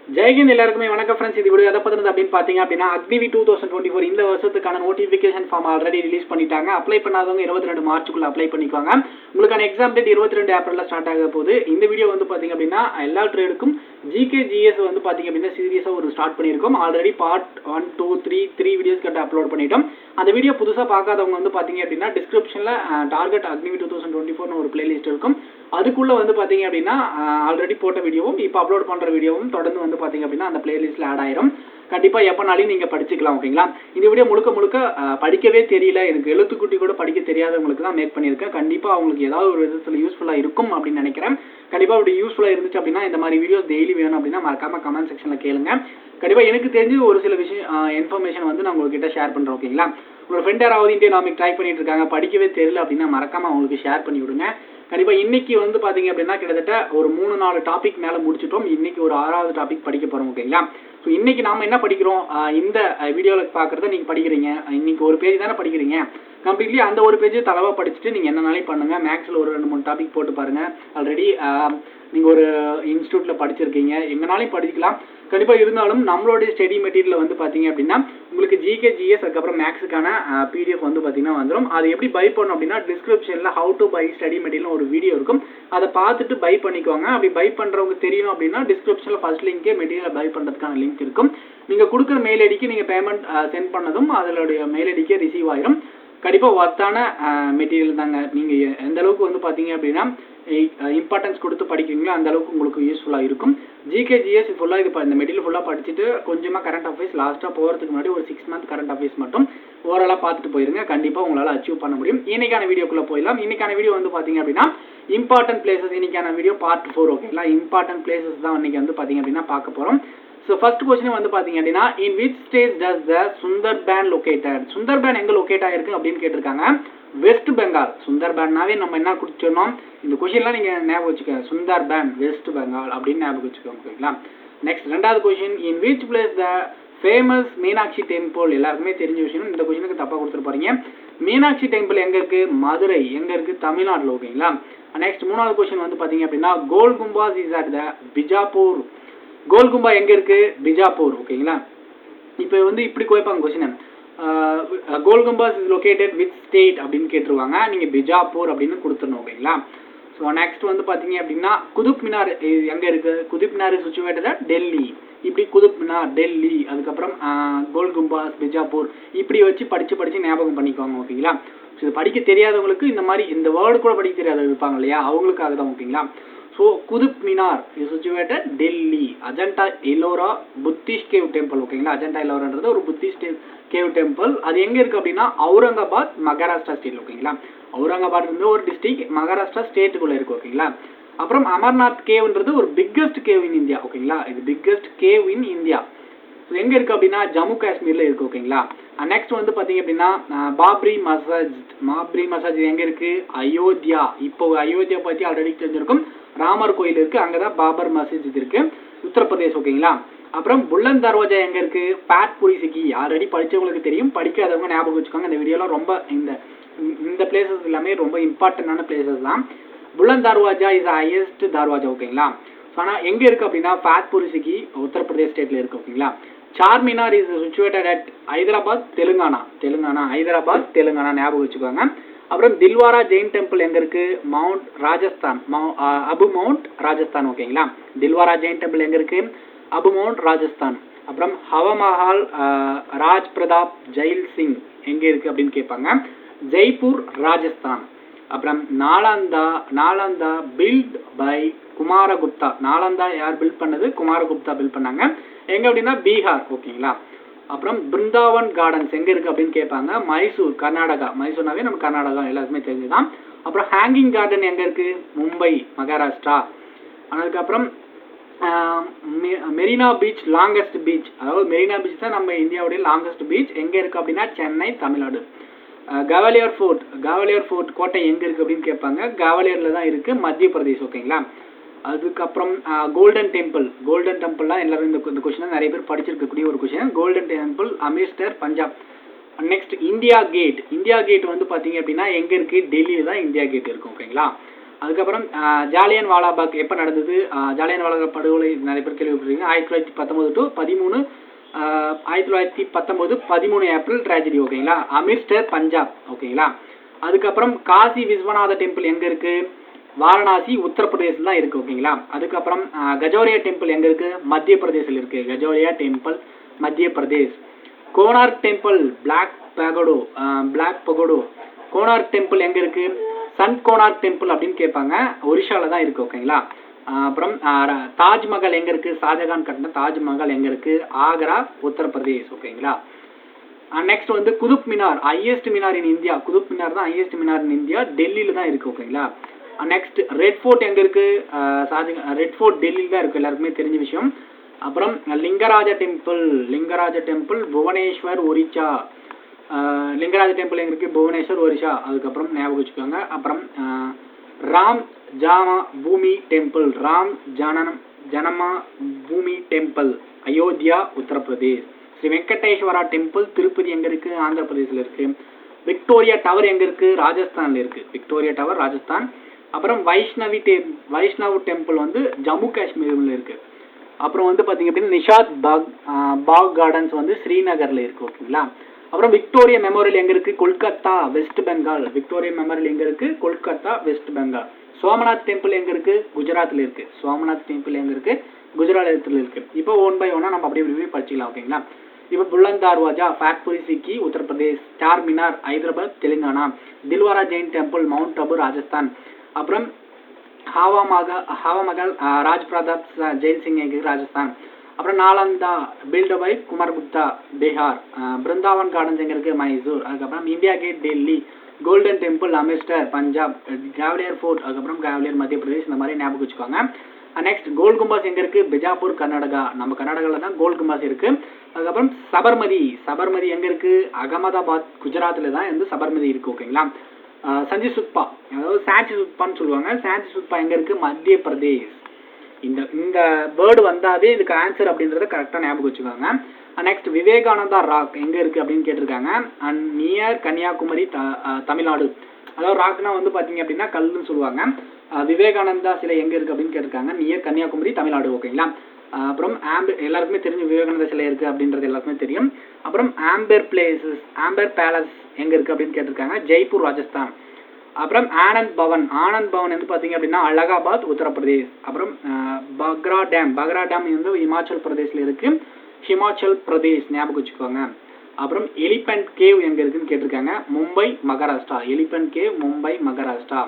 ஜெய்ஹிந்த் எல்லாருக்குமே வணக்கம் ஃப்ரெண்ட்ஸ். இது வீடியோ எதை பத்தினது அப்படின்னு பார்த்தீங்க அப்படின்னா அக்னிவி 2024 இந்த வருஷத்துக்கான நோட்டிஃபிகேஷன் ஃபார்ம் ஆல்ரெடி ரிலீஸ் பண்ணிட்டாங்க. அப்ளை பண்ணாதவங்க 22 மார்ச்சுக்குள்ள அப்ளை பண்ணிக்குவாங்க. உங்களுக்கான எக்ஸாம் டேட் 22 ஏப்ரலில் ஸ்டார்ட் ஆக போகுது. இந்த வீடியோ வந்து பார்த்தீங்க அப்படின்னா எல்லா ட்ரேடுக்கும் ஜிகே ஜிஎஸ் வந்து பார்த்தீங்க அப்படின்னா சீரியஸாக ஒரு ஸ்டார்ட் பண்ணியிருக்கோம். ஆல்ரெடி பார்ட் 1, 2, 3 வீடியோஸ் கிட்ட அப்லோட் பண்ணிட்டோம். அந்த வீடியோ புதுசாக பார்க்காதவங்க வந்து பார்த்தீங்க அப்படின்னா டிஸ்கிரிப்ஷனில் டார்கெட் அக்னிவி 2024 ஒரு பிளேலிஸ்ட் இருக்கும். அதுக்குள்ளே வந்து பார்த்தீங்க அப்படின்னா ஆல்ரெடி போட்ட வீடியோவும் இப்போ அப்லோட் பண்ணுற வீடியோவும் தொடர்ந்து வந்து பார்த்தீங்க அப்படின்னா அந்த பிளேலிஸ்ட்டில் ஆட் ஆயிரும். கண்டிப்பாக எப்போனாலும் நீங்கள் படிச்சுக்கலாம். ஓகேங்களா? இந்த வீடியோ முழுக்க படிக்கவே தெரியல, எனக்கு எழுத்துக்குட்டி கூட படிக்க தெரியாதவங்களுக்கு தான் மேக் பண்ணியிருக்கேன். கண்டிப்பாக அவங்களுக்கு ஏதாவது ஒரு விதத்தில் யூஸ்ஃபுல்லாக இருக்கும் அப்படின்னு நினைக்கிறேன். கண்டிப்பாக அப்படி யூஸ்ஃபுல்லாக இருந்துச்சு அப்படின்னா இந்த மாதிரி வீடியோஸ் டெய்லி வேணும் அப்படின்னா மறக்காமல் கமெண்ட் செக்ஷனில் கேளுங்க. கண்டிப்பாக எனக்கு தெரிஞ்சு ஒரு சில விஷயம் இன்ஃபர்மேஷன் வந்து நான் உங்ககிட்ட ஷேர் பண்ணுறேன். ஓகேங்களா? உங்களோட ஃப்ரெண்ட் யாராவது இந்தியன் ட்ரை பண்ணிட்டு இருக்காங்க, படிக்கவே தெரியல அப்படின்னா மறக்காமல் அவங்களுக்கு ஷேர் பண்ணி விடுங்க. கண்டிப்பாக இன்னைக்கு வந்து பார்த்தீங்க அப்படின்னா கிட்டத்தட்ட ஒரு 3-4 டாபிக் மேலே முடிச்சிட்டோம். இன்னைக்கு ஒரு 6வது டாபிக் படிக்க போகிறோம். ஓகேங்களா? ஸோ இன்னைக்கு நாம என்ன படிக்கிறோம், இந்த வீடியோவில் பார்க்குறத நீங்கள் படிக்கிறீங்க. இன்னைக்கு ஒரு பேஜ் தானே படிக்கிறீங்க. கம்ப்ளீட்லி அந்த ஒரு பேஜ் தளவாக படிச்சுட்டு நீங்கள் என்னனாலும் பண்ணுங்கள். மேக்ஸில் ஒரு 2-3 டாபிக் போட்டு பாருங்கள். ஆல்ரெடி நீங்கள் ஒரு இன்ஸ்டியூட்டில் படிச்சிருக்கீங்க, எங்கனாலையும் படிக்கலாம். கண்டிப்பாக இருந்தாலும் நம்மளுடைய ஸ்டடி மெட்டீரியல் வந்து பார்த்தீங்க அப்படின்னா உங்களுக்கு ஜிகே ஜிஎஸ் அதுக்கப்புறம் மேக்ஸுக்கான பிடிஎஃப் வந்து பார்த்தீங்கன்னா வந்துடும். அது எப்படி பை பண்ணணும் அப்படின்னா டிஸ்கிரிப்ஷனில் how to buy study material ஒரு வீடியோ இருக்கும். அதை பார்த்துட்டு பை பண்ணிக்குவாங்க. அப்படி பை பண்ணுறவங்க தெரியணும் அப்படின்னா டிஸ்கிரிப்ஷனில் ஃபர்ஸ்ட் லிங்கே மெட்டீரியல் பை பண்ணுறதுக்கான லிங்க் இருக்கும். நீங்கள் கொடுக்குற மெயில் ஐடிக்கு நீங்கள் பேமெண்ட் சென்ட் பண்ணதும் அதனுடைய மெயில் ஐடிக்கே ரிசீவ் ஆயிரும். கண்டிப்பாக ஒர்த்தான மெட்டீரியல் தாங்க. நீங்கள் எந்த அளவுக்கு வந்து பார்த்தீங்க அப்படின்னா இம்பார்ட்டன்ஸ் கொடுத்து படிக்கிறீங்களோ அந்த அளவுக்கு உங்களுக்கு யூஸ்ஃபுல்லாக இருக்கும். ஜிகே ஜிஎஸ் ஃபுல்லாக இந்த மெட்டீரியல் ஃபுல்லாக படிச்சுட்டு கொஞ்சமாக கரண்ட் அஃபேர்ஸ் லாஸ்ட்டாக போகிறதுக்கு முன்னாடி ஒரு 6 மந்த் கரண்ட் அஃபேர்ஸ் மட்டும் ஓரளவு பார்த்துட்டு போயிருங்க. கண்டிப்பாக உங்களால் அச்சீவ் பண்ண முடியும். இன்னைக்கான வீடியோக்குள்ளே போயிடலாம். இன்னைக்கான வீடியோ வந்து பார்த்தீங்க அப்படின்னா இம்பார்ட்டன்ட் பிளேசஸ். இன்னைக்கான வீடியோ பார்ட் 4. ஓகேங்களா? இம்பார்ட்டன்ட் பிளேசஸ் தான் இன்னைக்கு வந்து பார்த்தீங்க அப்படின்னா பார்க்க போகிறோம். ஸோ ஃபர்ஸ்ட் கொஸ்டின் வந்து பார்த்தீங்க அப்படின்னா in which state does the Sundarban located? Sundarban எங்கே லொக்கேட் ஆகிருக்கு அப்படின்னு கேட்டிருக்காங்க. வெஸ்ட் பெங்கால். சுந்தர்பன்னாவே நம்ம என்ன கொடுத்துருந்தோம், இந்த கொஸ்டின்லாம் நீங்கள் ஞாபகம் வச்சுக்கோங்க. சுந்தர்பன் வெஸ்ட் பெங்கால் அப்படின்னு ஞாபகம் வச்சுக்கோங்க. ஓகேங்களா? நெக்ஸ்ட் ரெண்டாவது question in which place the famous Meenakshi temple? எல்லாருக்குமே தெரிஞ்ச விஷயம். இந்த கொஸ்டினுக்கு தப்பாக கொடுத்துருப்பாருங்க. மீனாட்சி டெம்பிள் எங்கே இருக்குது? மதுரை. எங்கே இருக்குது? தமிழ்நாட்டில். ஓகேங்களா? நெக்ஸ்ட் மூணாவது கொஸ்டின் வந்து பார்த்தீங்க அப்படின்னா Gol Gumbaz is at the Bijapur. Gol Gumbaz எங்கே இருக்குது? பிஜாப்பூர். ஓகேங்களா? இப்போ வந்து இப்படி குவைப்பாங்க question. Gol Gumbaz is located with state அப்படின்னு கேட்டுருவாங்க. நீங்கள் பிஜாப்பூர் அப்படின்னு கொடுத்துடணும். ஓகேங்களா? ஸோ நெக்ஸ்ட் வந்து பார்த்தீங்க அப்படின்னா குதுப் மினார் எங்கே இருக்குது? Qutub Minar is situated at Delhi. இப்படி குதுப் மினார் டெல்லி, அதுக்கப்புறம் கோல்கும்பாஸ் பிஜாப்பூர் இப்படி வச்சு படித்து ஞாபகம் பண்ணிக்குவாங்க. ஓகேங்களா? ஸோ இது படிக்க தெரியாதவங்களுக்கு இந்த மாதிரி இந்த வேர்டு கூட படிக்க தெரியாத இருப்பாங்க இல்லையா, அவங்களுக்காக தான். ஓகேங்களா? So Qutub Minar is situated Delhi. Ajanta Ellora Buddhist cave temple. ஓகேங்களா? அஜந்தா எல்லோரான்றது ஒரு புத்திஸ்ட் கேவ் டெம்பிள். அது எங்கே இருக்குது அப்படின்னா அவுரங்காபாத், மகாராஷ்டிரா ஸ்டேட். ஓகேங்களா? அவுரங்காபாத் இருந்து ஒரு டிஸ்ட்ரிக்ட், மகாராஷ்டிரா ஸ்டேட்டுக்குள்ளே இருக்குது. ஓகேங்களா? அப்புறம் அமர்நாத் கேவ்ன்றது ஒரு பிக்கஸ்ட் கேவ் இன் இந்தியா. ஓகேங்களா? இது பிக்கஸ்ட் கேவ் இன் இந்தியா. எங்கே இருக்குது அப்படின்னா ஜம்மு காஷ்மீரில் இருக்குது. ஓகேங்களா? நெக்ஸ்ட் வந்து பார்த்தீங்க அப்படின்னா பாப்ரி மசாஜ் எங்கே இருக்குது? அயோத்தியா. இப்போ அயோத்தியா பற்றி ஆல்ரெடி தெரிஞ்சிருக்கும். ராமர் கோயில் இருக்குது, அங்கே தான் பாபர் மஸ்ஜித் இருக்குது, உத்தரப்பிரதேஷ். ஓகேங்களா? அப்புறம் புலந்த் தர்வாஜா எங்கே இருக்குது? பாட்புரி சிக்கி. ஆல்ரெடி படித்தவங்களுக்கு தெரியும், படிக்காதவங்க ஞாபகம் வச்சுக்கோங்க. இந்த வீடியோலாம் ரொம்ப இந்த பிளேசஸ் எல்லாமே ரொம்ப இம்பார்ட்டண்டான பிளேசஸ் தான். Buland Darwaza is highest Darwaza. ஓகேங்களா? ஆனால் எங்கே இருக்குது அப்படின்னா பாட்புரி சிக்கி, உத்தரப்பிரதேஷ் ஸ்டேட்டில் இருக்குது. ஓகேங்களா? Charminar is situated at Hyderabad, Hyderabad Telangana ஞாபகம் வச்சுக்கோங்க. அப்புறம் தில்வாரா ஜெயின் டெம்பிள் எங்கே இருக்குது? Mount Rajasthan, Abu mount Rajasthan. ஓகேங்களா? தில்வாரா ஜெயின் டெம்பிள் எங்கே இருக்குது? அபு மவுண்ட் ராஜஸ்தான். அப்புறம் ஹவமஹால் ராஜ் பிரதாப் ஜெயில் சிங் எங்கே இருக்குது அப்படின்னு கேட்பாங்க. ஜெய்ப்பூர், ராஜஸ்தான். அப்புறம் நாலந்தா பில்ட் பை குமாரகுப்தா. நாலந்தா யார் பில்ட் பண்ணது? குமாரகுப்தா பில்ட் பண்ணாங்க. எங்கே அப்படின்னா பீகார். ஓகேங்களா? அப்புறம் பிருந்தாவன் கார்டன்ஸ் எங்கே இருக்குது அப்படின்னு கேட்பாங்க. மைசூர், கர்நாடகா. மைசூர்னாவே நம்ம கர்நாடகா எல்லாருக்குமே தெரிஞ்சுதான். அப்புறம் ஹேங்கிங் கார்டன் எங்கே இருக்குது? மும்பை, மகாராஷ்டிரா. அதுக்கப்புறம் மெரினா பீச், லாங்கஸ்ட் பீச். அதாவது மெரினா பீச் தான் நம்ம இந்தியாவுடைய லாங்கஸ்ட் பீச். எங்கே இருக்குது அப்படின்னா சென்னை, தமிழ்நாடு. கவாலியர் ஃபோர்ட் கோட்டை எங்கே இருக்குது அப்படின்னு கேட்பாங்க. கவாலியரில் தான் இருக்குது, மத்திய பிரதேஷ். ஓகேங்களா? அதுக்கப்புறம் கோல்டன் டெம்பிள்லாம் எல்லாரும் இந்த கொஸ்டின் நிறைய பேர் படிச்சிருக்கக்கூடிய ஒரு question. Golden temple Amritsar, Punjab. Next India gate வந்து பார்த்தீங்க அப்படின்னா எங்கே இருக்குது? டெல்லியில் தான் இந்தியா கேட் இருக்கும். ஓகேங்களா? அதுக்கப்புறம் ஜாலியன் வாலாபாக் எப்போ நடந்தது? ஜாலியன் வாலாபாக் படுகொலை நிறைய பேர் கேள்விப்பட்டிருக்கீங்க. 1919 to 13 1919 13 ஏப்ரல் ட்ராஜடி. ஓகேங்களா. அமிர்ஸ்டர் பஞ்சாப். ஓகேங்களா. அதுக்கப்புறம் காசி விஸ்வநாத டெம்பிள் எங்கே இருக்குது? வாரணாசி உத்தரப்பிரதேசில் தான் இருக்குது. ஓகேங்களா. அதுக்கப்புறம் கஜோரியா டெம்பிள் எங்கே இருக்குது? மத்திய பிரதேசில் இருக்குது. Khajuraho temple Madhya Pradesh. Konark temple black pagoda Konark temple எங்கே இருக்குது? சன் கோனார்க் டெம்பிள் அப்படின்னு கேட்பாங்க. ஒரிஷாவில் தான் இருக்குது. ஓகேங்களா. அப்புறம் தாஜ்மஹால் எங்கே இருக்குது? ஷாஜகான் கட்டின தாஜ்மஹால் எங்கே இருக்குது? ஆக்ரா உத்தரப்பிரதேஷ். ஓகேங்களா. நெக்ஸ்ட் வந்து Qutub Minar, highest minar in India. Qutub Minar தான் ஹையஸ்ட் மினார் இன் இந்தியா, டெல்லியில் தான் இருக்குது. ஓகேங்களா. நெக்ஸ்ட் ரெட் ஃபோர்ட் எங்கே இருக்குது? ரெட் ஃபோர்ட் டெல்லியில் தான் இருக்குது, எல்லாருக்குமே தெரிஞ்ச விஷயம். அப்புறம் லிங்கராஜ டெம்பிள் புவனேஸ்வர் ஒரிச்சா. லிங்கராஜ டெம்பிள் எங்கே இருக்குது? புவனேஸ்வர் ஒரிஷா. அதுக்கப்புறம் ஞாபகம் வச்சுக்கோங்க. அப்புறம் ராம் ஜாமா பூமி டெம்பிள், ஜனமா பூமி டெம்பிள், அயோத்தியா உத்தரப்பிரதேஷ். ஸ்ரீ வெங்கடேஸ்வரா டெம்பிள் திருப்பதி எங்கே இருக்குது? ஆந்திர பிரதேசில் இருக்குது. விக்டோரியா டவர் எங்கே இருக்குது? ராஜஸ்தானில் இருக்குது. Victoria tower Rajasthan. அப்புறம் வைஷ்ணவ் டெம்பிள் வந்து ஜம்மு காஷ்மீரில் இருக்குது. அப்புறம் வந்து பார்த்தீங்க அப்படின்னா நிஷாத் பாக் கார்டன்ஸ் வந்து ஸ்ரீநகரில் இருக்குது. ஓகேங்களா. அப்புறம் விக்டோரியா மெமோரியல் எங்கே இருக்குது? Kolkata west Bengal. Victoria memorial எங்கே இருக்குது? கொல்கத்தா வெஸ்ட் பெங்கால். சோமநாத் டெம்பிள் எங்கே இருக்குது? குஜராத்தில் இருக்குது. சோமநாத் டெம்பிள் எங்கே இருக்குது? குஜராத்தில் இருக்குது. இப்போ ஒன் பை ஒன்னாக நம்ம அப்படியே படிச்சிக்கலாம். ஓகேங்களா. இப்போ புலந்த் தர்வாஜா ஃபேக்ட்புரி சிக்கி உத்தரப்பிரதேஷ், சார்மினார் ஹைதராபாத் தெலுங்கானா, தில்வாரா ஜெயின் டெம்பிள் மவுண்ட் அபு ராஜஸ்தான். அப்புறம் ஹாவா மகல் ராஜ் பிரதாப் ஜெயில் சிங் எங்கே? ராஜஸ்தான். அப்புறம் Nalanda built by Kumargupta Bihar. Brindavan gardens எங்கே இருக்குது? மைசூர். அதுக்கப்புறம் India gate Delhi, golden temple Amritsar Punjab, Gwalior fort, அதுக்கப்புறம் கிவாலியர் மத்திய பிரதேஷ். இந்த மாதிரி ஞாபகம் வச்சுக்கோங்க. நெக்ஸ்ட் கோல் கும்பாஸ் எங்கே இருக்குது? பிஜாப்பூர் கர்நாடகா. நம்ம கர்நாடகாவில் தான் கோல் கும்பாஸ் இருக்குது. அதுக்கப்புறம் சபர்மதி எங்கே இருக்குது? அகமதாபாத் குஜராத்தில் தான் வந்து சபர்மதி இருக்குது. ஓகேங்களா. சஞ்சி சுத்பா, அதாவது சாஞ்சி சுத்பான்னு சொல்லுவாங்க. சாஞ்சி சுத்பா எங்கே இருக்குது? மத்திய பிரதேஷ். இந்த வேர்டு வந்தாவே இதுக்கு ஆன்சர் அப்படின்றத கரெக்டாக ஞாபகம் வச்சுக்கோங்க. நெக்ஸ்ட் விவேகானந்தா ராக் எங்கே இருக்குது அப்படின்னு கேட்டிருக்காங்க. And near Kanyakumari Tamil Nadu. அதாவது ராக்னா வந்து பார்த்தீங்க அப்படின்னா கல்லுன்னு சொல்லுவாங்க. விவேகானந்தா சிலை எங்கே இருக்குது அப்படின்னு கேட்டிருக்காங்க. நியர் கன்னியாகுமரி தமிழ்நாடு. ஓகேங்களா. அப்புறம் எல்லாருக்குமே தெரிஞ்ச விவேகானந்தா சிலை இருக்குது அப்படின்றது எல்லாருக்குமே தெரியும். அப்புறம் ஆம்பர் பேலஸ் எங்கே இருக்குது அப்படின்னு கேட்டிருக்காங்க. ஜெய்ப்பூர் ராஜஸ்தான். அப்புறம் ஆனந்த் பவன் வந்து பார்த்தீங்க அப்படின்னா அலகாபாத் உத்தரப்பிரதேஷ். அப்புறம் பக்ரா டேம் வந்து இமாச்சல் பிரதேசில் இருக்குது. ஹிமாச்சல் பிரதேஷ் ஞாபகம் வச்சுக்கோங்க. அப்புறம் எலிபென்ட் கேவ் எங்கே இருக்குன்னு கேட்டிருக்காங்க. மும்பை மகாராஷ்டிரா. Elephant cave Mumbai Maharashtra.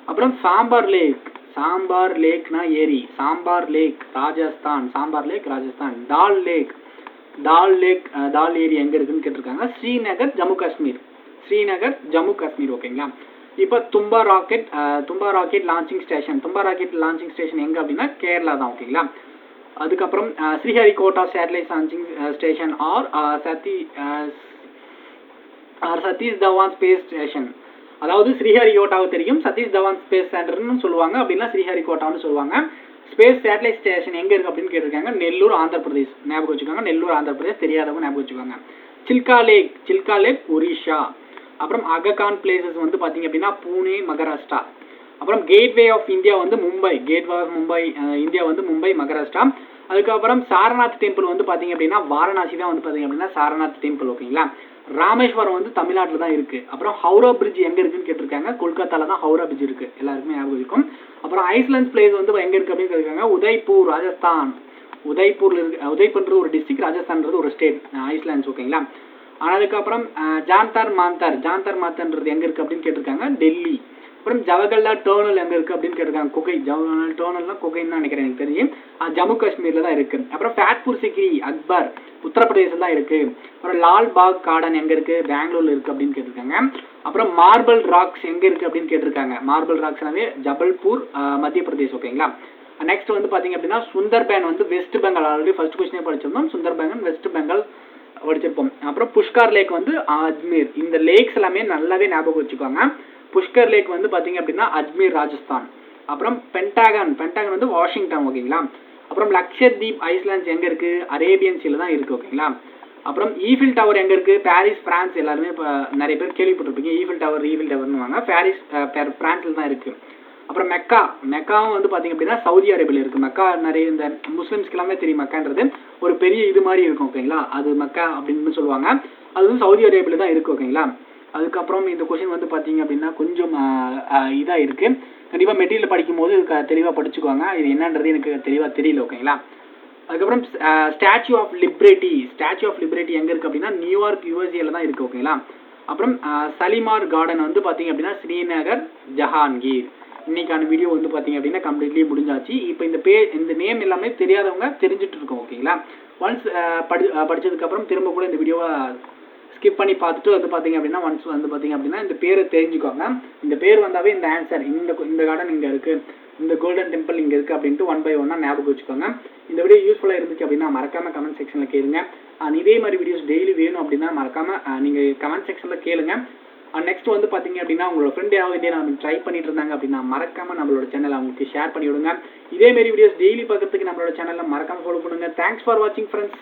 அப்புறம் சாம்பார் லேக்னா ஏரி. சாம்பார் லேக் ராஜஸ்தான். டால் ஏரி எங்கே இருக்குன்னு கேட்டிருக்காங்க. ஸ்ரீநகர் ஜம்மு காஷ்மீர். ஓகேங்களா. இப்போ தும்பா ராக்கெட் லான்ச்சிங் ஸ்டேஷன் எங்கே அப்படின்னா கேரளா தான். ஓகேங்களா. அதுக்கப்புறம் Sriharikota satellite launching station or Satish Dhawan space station. அதாவது ஸ்ரீஹரிகோட்டாவை தெரியும், சதீஷ் தவான் ஸ்பேஸ் சென்டர்னு சொல்லுவாங்க, அப்படின்னா ஸ்ரீஹரிகோட்டான்னு சொல்லுவாங்க. ஸ்பேஸ் சேட்டலைட் ஸ்டேஷன் எங்கே இருக்குது அப்படின்னு கேட்டிருக்காங்க. நெல்லூர் ஆந்திர பிரதேஷ். ஞாபகம் வச்சுக்கோங்க. நெல்லூர் ஆந்திர பிரதேஷ். தெரியாதவங்க ஞாபகம் வச்சுக்கோங்க. சில்கா லேக் ஒரிஷா. அப்புறம் அககான் பிளேசஸ் வந்து பார்த்தீங்க அப்படின்னா பூனே மகாராஷ்டிரா. அப்புறம் கேட்வே ஆஃப் இந்தியா வந்து மும்பை. இந்தியா வந்து மும்பை மகாராஷ்டிரா. அதுக்கப்புறம் சாரநாத் டெம்பிள் வந்து பார்த்தீங்க அப்படின்னா வாரணாசி தான் வந்து பார்த்தீங்க அப்படின்னா சாரநாத் டெம்பிள். ஓகேங்களா. ராமேஸ்வரம் வந்து தமிழ்நாட்டில் தான் இருக்குது. அப்புறம் ஹவுரா பிரிட்ஜ் எங்கே இருக்குன்னு கேட்டிருக்காங்க. கொல்கத்தாவில் தான் ஹவுரா பிரிட்ஜ் இருக்குது, எல்லாருக்குமே ஞாபகம் இருக்கும். அப்புறம் ஐஸ்லாண்ட் பிளேஸ் வந்து எங்கே இருக்குது அப்படின்னு கேட்டிருக்காங்க. உதய்பூர் ராஜஸ்தான். உதய்பூர்ன்றது ஒரு டிஸ்ட்ரிக்ட், ராஜஸ்தான்றது ஒரு ஸ்டேட், ஐஸ்லாண்ட்ஸ். ஓகேங்களா. அதுக்கப்புறம் ஜாந்தர் மாந்தர்ன்றது எங்கே இருக்குது அப்படின்னு கேட்டிருக்காங்க. டெல்லி. அப்புறம் ஜவஹர்லால் டர்னல் எங்கே இருக்குது அப்படின்னு கேட்டிருக்காங்க. ஜவஹர்லால் டர்னல்னால் குகைன்னு தான் நினைக்கிறேன், எனக்கு தெரியும். ஜம்மு காஷ்மீரில் தான் இருக்குது. அப்புறம் ஃபேக்ட்பூர் சிக்ரி அக்பர் உத்தரப்பிரதேசில் தான் இருக்குது. அப்புறம் லால் பாக் கார்டன் எங்கே இருக்குது? பெங்களூரில் இருக்குது அப்படின்னு கேட்டிருக்காங்க. அப்புறம் மார்பிள் ராக்ஸ் எங்கே இருக்குது அப்படின்னு கேட்டிருக்காங்க. மார்பிள் ராக்ஸ்னாவே ஜபல்பூர் மத்திய பிரதேஷ். ஓகேங்களா. நெக்ஸ்ட் வந்து பார்த்தீங்க அப்படின்னா சுந்தர்பன் வந்து வெஸ்ட் பெங்கால். ஆல்ரெடி ஃபர்ஸ்ட் கொஸ்டினே படிச்சிருந்தோம். சுந்தர்பன் வெஸ்ட் பெங்கால் படிச்சிருப்போம். அப்புறம் புஷ்கர் லேக் வந்து அஜ்மீர். இந்த லேக்ஸ் எல்லாமே நல்லாவே ஞாபகம் வச்சுக்கோங்க. புஷ்கர் லேக் வந்து பார்த்தீங்க அப்படின்னா அஜ்மீர் ராஜஸ்தான். அப்புறம் பென்டாகன் வந்து வாஷிங்டன். ஓகேங்களா. அப்புறம் லக்ஷத்வீப் ஐஸ்லாண்ட்ஸ் எங்கே இருக்குது? அரேபியன் சீல தான் இருக்குது. ஓகேங்களா. அப்புறம் ஈஃபில் டவர் எங்கே இருக்குது? Paris France. எல்லாருமே இப்போ நிறைய பேர் கேள்விப்பட்டிருப்பீங்க. ஈஃபில் டவர்னு வாங்க. பாரிஸ் பிரான்ஸில் தான் இருக்குது. அப்புறம் மெக்காவும் வந்து பார்த்தீங்க அப்படின்னா சவுதி அரேபியாவில் இருக்குது. மெக்கா நிறைய இந்த முஸ்லிம்ஸ்க்கு எல்லாமே தெரியும். மெக்கான்றது ஒரு பெரிய இது மாதிரி இருக்கும் ஓகேங்களா, அது மெக்கா அப்படின்னு சொல்லுவாங்க. அது வந்து சவுதி அரேபியாவில் தான் இருக்குது ஓகேங்களா. அதுக்கப்புறம் இந்த கொஷின் வந்து பார்த்தீங்க அப்படின்னா கொஞ்சம் இதாக இருக்குது. கண்டிப்பாக மெட்டீரியல் படிக்கும்போது தெளிவாக படிச்சுக்குவாங்க. இது என்னன்றது எனக்கு தெளிவாக தெரியல ஓகேங்களா. அதுக்கப்புறம் ஸ்டாச்சு ஆஃப் லிபரேட்டி எங்கே இருக்குது அப்படின்னா நியூயார்க் யூஎஸ்ஏல தான் இருக்குது ஓகேங்களா. அப்புறம் சலிமார் கார்டன் வந்து பார்த்தீங்க அப்படின்னா ஸ்ரீநகர் ஜஹாங்கீர். இன்னைக்கான வீடியோ வந்து பார்த்தீங்க அப்படின்னா கம்ப்ளீட்லி முடிஞ்சாச்சு. இப்போ இந்த நேம் எல்லாமே தெரியாதவங்க தெரிஞ்சுட்டு இருக்கோம் ஓகேங்களா. ஒன்ஸ் படித்ததுக்கப்புறம் திரும்ப கூட இந்த வீடியோவை ஸ்கிப் பண்ணி பார்த்துட்டு வந்து பார்த்தீங்க அப்படின்னா ஒன்ஸ் வந்து பார்த்தீங்க அப்படின்னா இந்த பேரை தெரிஞ்சுக்கோங்க. இந்த பேர் வந்தாவே இந்த ஆன்சர், இந்த கார்டன் இங்கே இருக்குது, இந்த கோல்டன் டெம்பிள் இங்கே இருக்குது அப்படின்ட்டு 1 by 1 ஞாபகம் வச்சுக்கோங்க. இந்த வீடியோ யூஸ்ஃபுல்லாக இருந்துச்சு அப்படின்னா மறக்காமல் கமெண்ட் செக்ஷனில் கேளுங்க. இதே மாதிரி வீடியோஸ் டெய்லி வேணும் அப்படின்னா மறக்காமல் நீங்கள் கமெண்ட் செக்ஷனில் கேளுங்க. நெக்ஸ்ட் வந்து பார்த்தீங்க அப்படின்னா உங்களோட ஃப்ரெண்ட் யாராவது இதே நம்ம ட்ரை பண்ணிட்டு இருந்தாங்க அப்படின்னா மறக்காமல் நம்மளோட சேனலை அவங்களுக்கு ஷேர் பண்ணி விடுங்க. இதே மாதிரி வீடியோஸ் டெய்லி பார்க்கறதுக்கு நம்மளோட சேனலில் மறக்காமல் ஃபாலோ பண்ணுங்கள். தேங்க்ஸ் ஃபார் வாட்சிங் ஃப்ரெண்ட்ஸ்.